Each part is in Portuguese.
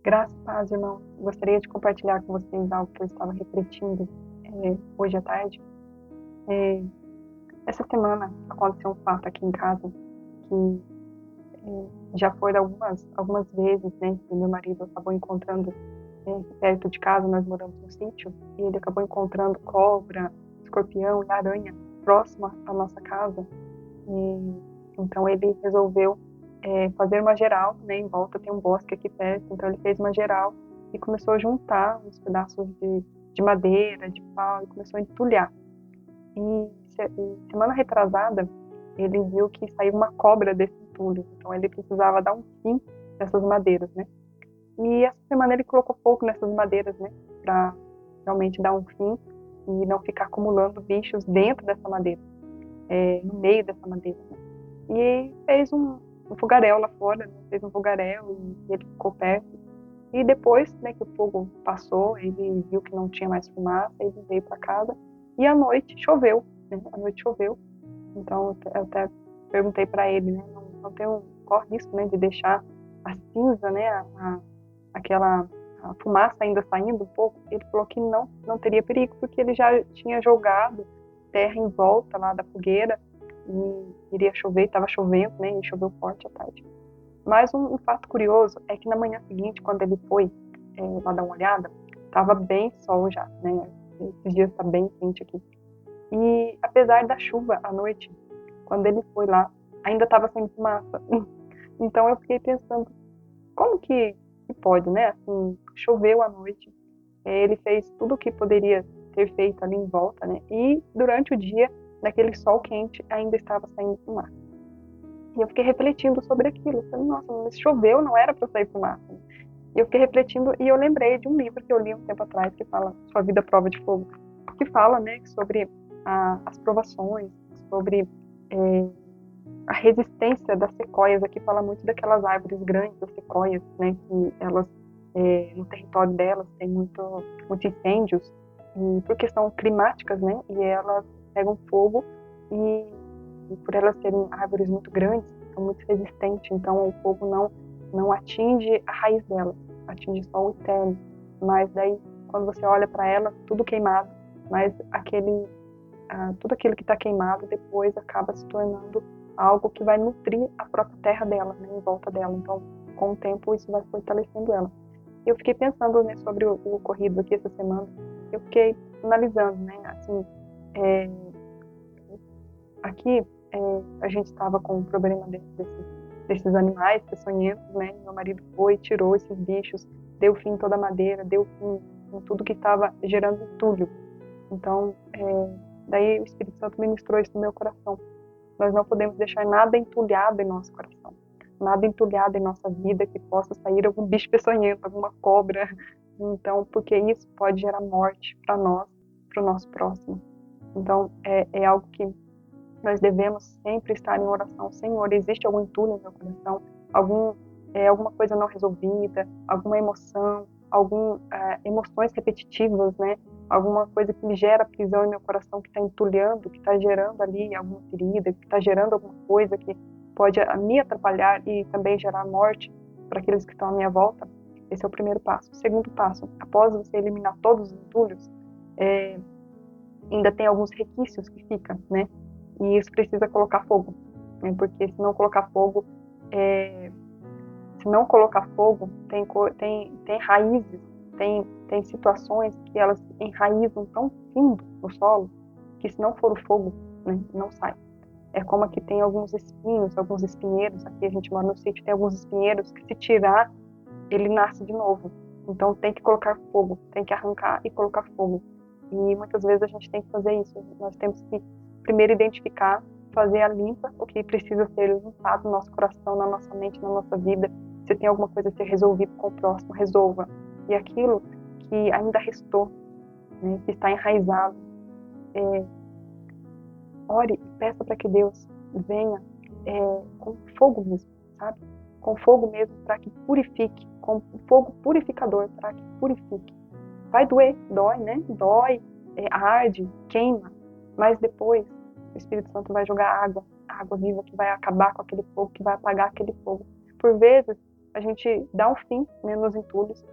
Graças a Deus, irmão. Gostaria de compartilhar com vocês algo que eu estava refletindo hoje à tarde. É, Essa semana aconteceu um fato aqui em casa que já foi algumas vezes, né, que meu marido acabou encontrando perto de casa. Nós moramos no sítio, e ele acabou encontrando cobra, escorpião e aranha próxima à nossa casa. E então ele resolveu fazer uma geral, né, em volta tem um bosque aqui perto, então ele fez uma geral e começou a juntar uns pedaços de madeira, de pau, e começou a entulhar. E semana retrasada, ele viu que saiu uma cobra desse entulho, então ele precisava dar um fim nessas madeiras, né? E essa semana ele colocou fogo nessas madeiras, né, para realmente dar um fim e não ficar acumulando bichos dentro dessa madeira, no meio dessa madeira, né? E fez um fogaréu lá fora, né? Fez um fogaréu e ele ficou perto. E depois, né, que o fogo passou, ele viu que não tinha mais fumaça, ele veio para casa. E à noite choveu, né? À noite choveu. Então eu até perguntei para ele, né, não tem corre risco, né, de deixar a cinza, né, aquela a fumaça ainda saindo um pouco. Ele falou que não teria perigo, porque ele já tinha jogado terra em volta lá da fogueira e iria chover, estava chovendo, né, e choveu forte à tarde. Mas um fato curioso é que na manhã seguinte, quando ele foi lá dar uma olhada, estava bem sol já, né? Esses dias está bem quente aqui. E apesar da chuva à noite, quando ele foi lá, ainda estava saindo fumaça. Então eu fiquei pensando, como que pode, né? Assim, choveu à noite, ele fez tudo o que poderia ter feito ali em volta, né? E durante o dia, naquele sol quente, ainda estava saindo fumaça. E eu fiquei refletindo sobre aquilo. Eu falei, nossa, mas choveu, não era para sair fumaça. E eu fiquei refletindo e eu lembrei de um livro que eu li um tempo atrás que fala Sua Vida à Prova de Fogo, que fala, né, sobre as provações, sobre é, a resistência das sequoias. Aqui fala muito daquelas árvores grandes, das sequoias, né, que elas no território delas tem muitos incêndios, e por questão climáticas, né, e elas pegam fogo e por elas serem árvores muito grandes, são muito resistentes, então o fogo não atinge a raiz delas, atinge só o externo. Mas daí, quando você olha para ela, tudo queimado, mas tudo aquilo que está queimado depois acaba se tornando algo que vai nutrir a própria terra dela, né, em volta dela. Então, com o tempo, isso vai fortalecendo ela. Eu fiquei pensando, né, sobre o ocorrido aqui essa semana. Eu fiquei analisando, né, assim, é, aqui a gente estava com um problema desses animais peçonhentos, né? Meu marido foi, tirou esses bichos, deu fim em toda a madeira, deu fim em tudo que estava gerando entulho. Então, daí o Espírito Santo ministrou isso no meu coração. Nós não podemos deixar nada entulhado em nosso coração, nada entulhado em nossa vida que possa sair algum bicho peçonhento, alguma cobra. Então, porque isso pode gerar morte para nós, para o nosso próximo. Então, é algo que nós devemos sempre estar em oração. Senhor, existe algum entulho no meu coração? Alguma coisa não resolvida? Alguma emoção? Emoções repetitivas, né? Alguma coisa que me gera prisão em meu coração, que está entulhando, que está gerando ali alguma ferida, que está gerando alguma coisa que pode me atrapalhar e também gerar morte para aqueles que estão à minha volta. Esse é o primeiro passo. O segundo passo, após você eliminar todos os entulhos, é, ainda tem alguns requisitos que ficam, né? E isso precisa colocar fogo, né? Porque é, se não colocar fogo, tem raízes, tem situações que elas enraizam tão fundo no solo que se não for o fogo, né, não sai. É como aqui tem alguns espinhos, alguns espinheiros. Aqui a gente mora no sítio, tem alguns espinheiros que se tirar, ele nasce de novo. Então tem que colocar fogo, tem que arrancar e colocar fogo. E muitas vezes a gente tem que fazer isso. Nós temos que primeiro identificar, fazer a limpa, o que precisa ser limpado no nosso coração, na nossa mente, na nossa vida. Se tem alguma coisa a ser resolvida com o próximo, resolva. E aquilo que ainda restou, né, que está enraizado, ore e peça para que Deus venha com fogo mesmo, sabe? Com fogo mesmo para que purifique, com fogo purificador para que purifique. Vai doer, dói, né? Dói, arde, queima, mas depois o Espírito Santo vai jogar água, água viva que vai acabar com aquele fogo, que vai apagar aquele fogo. Por vezes a gente dá um fim, né, nos entulhos,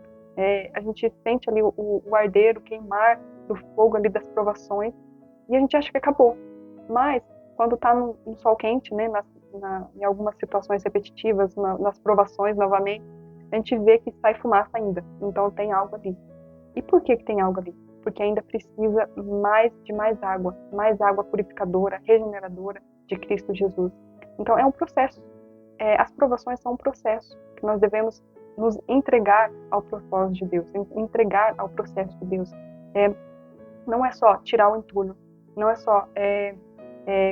a gente sente ali o arder, o queimar do fogo ali das provações, e a gente acha que acabou. Mas, quando está no sol quente, né, em algumas situações repetitivas, nas provações novamente, a gente vê que sai fumaça ainda. Então tem algo ali. E por que tem algo ali? Porque ainda precisa de mais água purificadora, regeneradora de Cristo Jesus. Então é um processo. As provações são um processo que nós devemos nos entregar ao propósito de Deus, entregar ao processo de Deus. Não é só tirar o entulho, não é só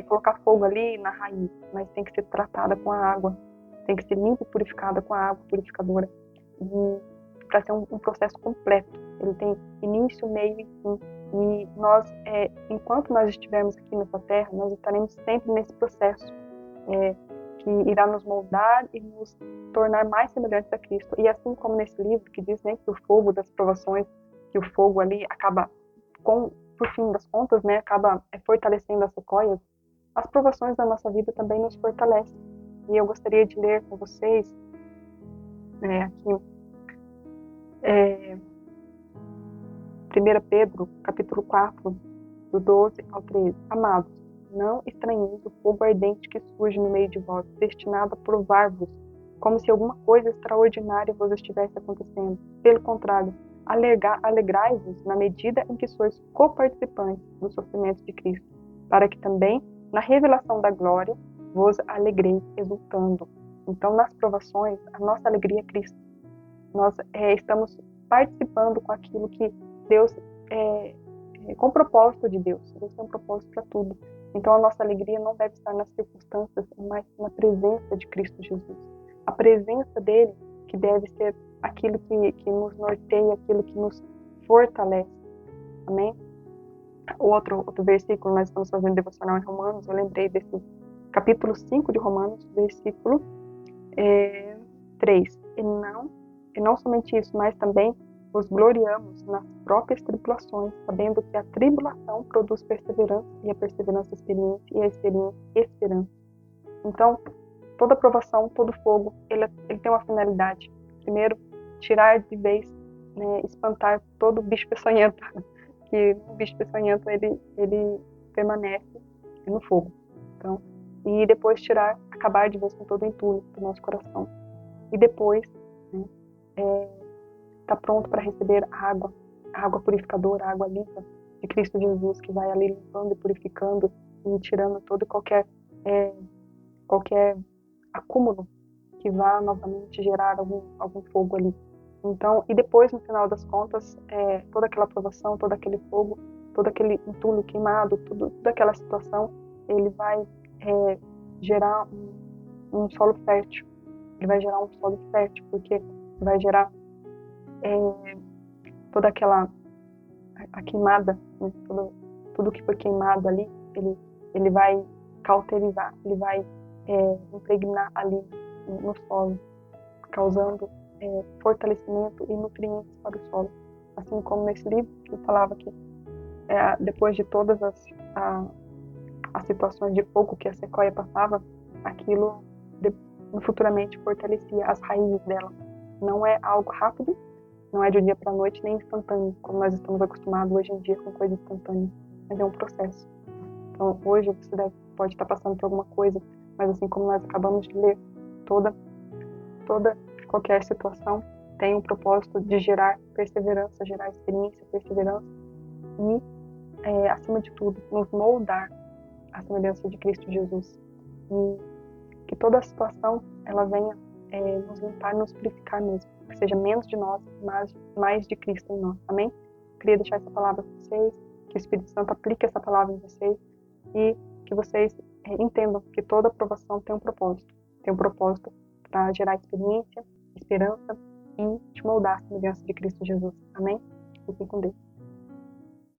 colocar fogo ali na raiz, mas tem que ser tratada com a água, tem que ser limpa e purificada com a água purificadora, para ser um processo completo. Ele tem início, meio e fim. E nós, enquanto nós estivermos aqui nessa terra, nós estaremos sempre nesse processo que irá nos moldar e nos tornar mais semelhantes a Cristo. E assim como nesse livro que diz, né, que o fogo das provações, que o fogo ali acaba, por fim das contas, né, acaba fortalecendo as sequoias, as provações da nossa vida também nos fortalecem. E eu gostaria de ler com vocês aqui 1 Pedro, capítulo 4, do 12 ao 13. Amados, não estranheis o fogo ardente que surge no meio de vós, destinado a provar-vos, como se alguma coisa extraordinária vos estivesse acontecendo. Pelo contrário, alegrai-vos na medida em que sois coparticipantes dos sofrimentos de Cristo, para que também, na revelação da glória, vos alegreis exultando. Então, nas provações, a nossa alegria é Cristo. Nós estamos participando com aquilo que Deus, com o propósito de Deus. Deus tem um propósito para tudo. Então a nossa alegria não deve estar nas circunstâncias, mas na presença de Cristo Jesus. A presença dele que deve ser aquilo que nos norteia, aquilo que nos fortalece. Amém? Outro versículo, nós estamos fazendo devocional em Romanos, eu lembrei desse capítulo 5 de Romanos, versículo 3. E não somente isso, mas também nos gloriamos nas próprias tribulações, sabendo que a tribulação produz perseverança, e a perseverança experiência, e a experiência esperança. Então, toda provação, todo fogo, ele tem uma finalidade. Primeiro, tirar de vez, né, espantar todo bicho peçonhento, que o bicho peçonhento ele permanece no fogo. Então, e depois acabar de vez com todo o entulho do nosso coração. E depois, né, está pronto para receber a água purificadora, a água limpa de Cristo Jesus, que vai ali limpando e purificando e tirando todo e qualquer acúmulo que vá novamente gerar algum fogo ali. Então, e depois, no final das contas, toda aquela provação, todo aquele fogo, todo aquele entulho queimado, toda aquela situação, ele vai gerar um solo fértil. Ele vai gerar um solo fértil, porque vai gerar toda a queimada, né? Tudo que foi queimado ali, ele vai cauterizar, ele vai impregnar ali no solo, causando fortalecimento e nutrientes para o solo. Assim como nesse livro que falava que depois de todas as situações de fogo que a sequoia passava, aquilo futuramente fortalecia as raízes dela. Não é algo rápido, não é de um dia para a noite, nem instantâneo, como nós estamos acostumados hoje em dia com coisa instantânea, mas é um processo. Então, hoje você pode estar passando por alguma coisa, mas assim como nós acabamos de ler, toda qualquer situação tem um propósito de gerar perseverança, gerar experiência, perseverança e, acima de tudo, nos moldar à semelhança de Cristo Jesus. E que toda a situação ela venha nos limpar, nos purificar mesmo, que seja menos de nós, mas mais de Cristo em nós. Amém? Queria deixar essa palavra para vocês, que o Espírito Santo aplique essa palavra em vocês e que vocês entendam que toda aprovação tem um propósito para gerar experiência, esperança e te moldar à semelhança de Cristo Jesus. Amém? Fiquem com Deus.